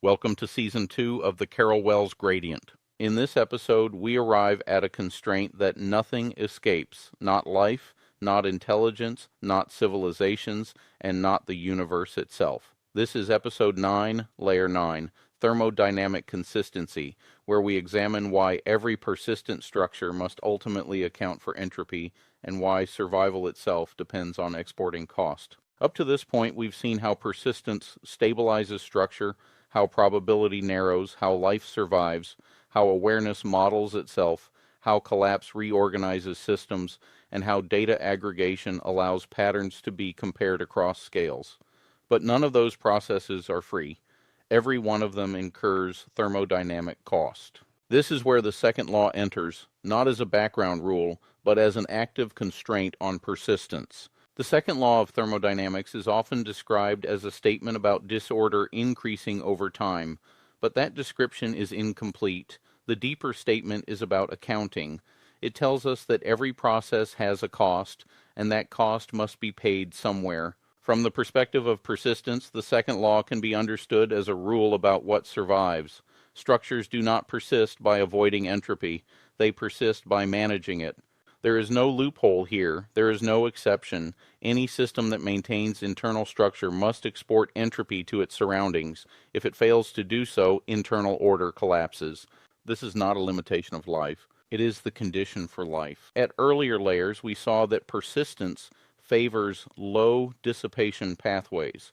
Welcome to Season 2 of the Carroll-Wells Gradient. In this episode, we arrive at a constraint that nothing escapes, not life, not intelligence, not civilizations, and not the universe itself. This is Episode 9, Layer 9, Thermodynamic Consistency, where we examine why every persistent structure must ultimately account for entropy and why survival itself depends on exporting cost. Up to this point, we've seen how persistence stabilizes structure, how probability narrows, how life survives, how awareness models itself, how collapse reorganizes systems, and how data aggregation allows patterns to be compared across scales. But none of those processes are free. Every one of them incurs thermodynamic cost. This is where the second law enters, not as a background rule, but as an active constraint on persistence. The second law of thermodynamics is often described as a statement about disorder increasing over time, but that description is incomplete. The deeper statement is about accounting. It tells us that every process has a cost, and that cost must be paid somewhere. From the perspective of persistence, the second law can be understood as a rule about what survives. Structures do not persist by avoiding entropy. They persist by managing it. There is no loophole here. There is no exception. Any system that maintains internal structure must export entropy to its surroundings. If it fails to do so, internal order collapses. This is not a limitation of life. It is the condition for life. At earlier layers, we saw that persistence favors low dissipation pathways.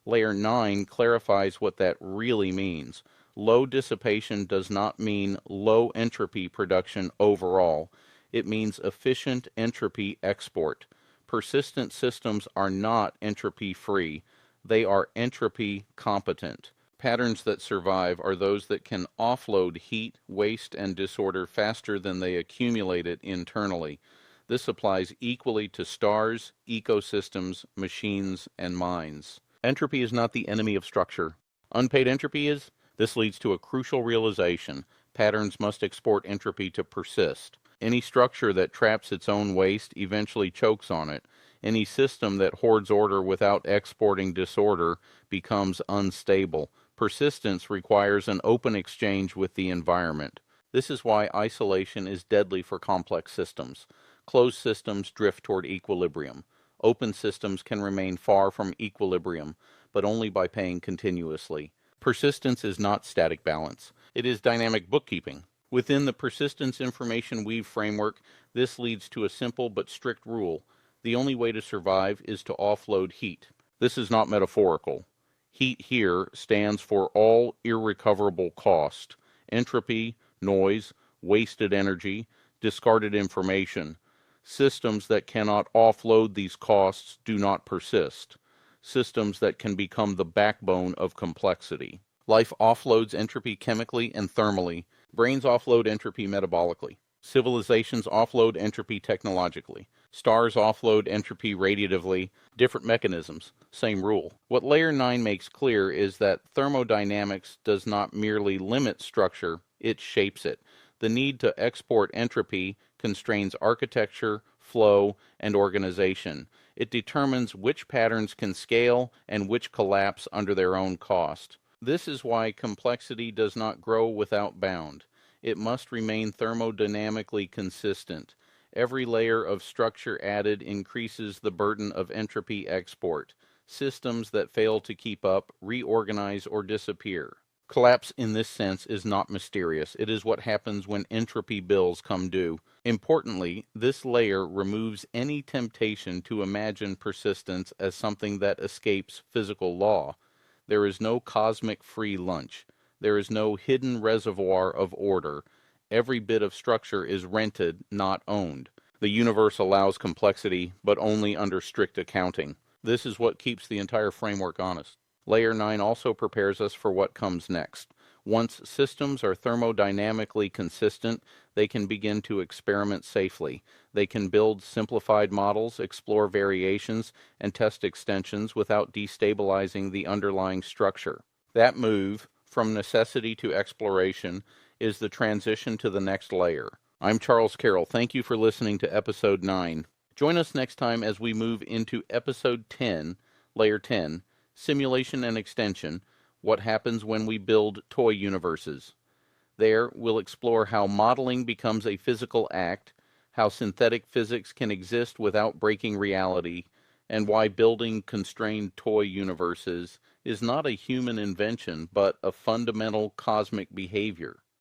Layer 9 clarifies what that really means. Low dissipation does not mean low entropy production overall. It means efficient entropy export. Persistent systems are not entropy-free. They are entropy-competent. Patterns that survive are those that can offload heat, waste, and disorder faster than they accumulate it internally. This applies equally to stars, ecosystems, machines, and minds. Entropy is not the enemy of structure. Unpaid entropy is. This leads to a crucial realization. Patterns must export entropy to persist. Any structure that traps its own waste eventually chokes on it. Any system that hoards order without exporting disorder becomes unstable. Persistence requires an open exchange with the environment. This is why isolation is deadly for complex systems. Closed systems drift toward equilibrium. Open systems can remain far from equilibrium, but only by paying continuously. Persistence is not static balance. It is dynamic bookkeeping. Within the persistence information weave framework, this leads to a simple but strict rule. The only way to survive is to offload heat. This is not metaphorical. Heat here stands for all irrecoverable cost: entropy, noise, wasted energy, discarded information. Systems that cannot offload these costs do not persist. Systems that can become the backbone of complexity. Life offloads entropy chemically and thermally. Brains offload entropy metabolically. Civilizations offload entropy technologically. Stars offload entropy radiatively. Different mechanisms, same rule. What Layer 9 makes clear is that thermodynamics does not merely limit structure, it shapes it. The need to export entropy constrains architecture, flow, and organization. It determines which patterns can scale and which collapse under their own cost. This is why complexity does not grow without bound. It must remain thermodynamically consistent. Every layer of structure added increases the burden of entropy export. Systems that fail to keep up reorganize or disappear. Collapse in this sense is not mysterious. It is what happens when entropy bills come due. Importantly, this layer removes any temptation to imagine persistence as something that escapes physical law. There is no cosmic free lunch. There is no hidden reservoir of order. Every bit of structure is rented, not owned. The universe allows complexity, but only under strict accounting. This is what keeps the entire framework honest. Layer 9 also prepares us for what comes next. Once systems are thermodynamically consistent, they can begin to experiment safely. They can build simplified models, explore variations, and test extensions without destabilizing the underlying structure. That move, from necessity to exploration, is the transition to the next layer. I'm Charles Carroll. Thank you for listening to Episode 9. Join us next time as we move into Episode 10, Layer 10, Simulation and Extension, what happens when we build toy universes. There, we'll explore how modeling becomes a physical act, how synthetic physics can exist without breaking reality, and why building constrained toy universes is not a human invention, but a fundamental cosmic behavior.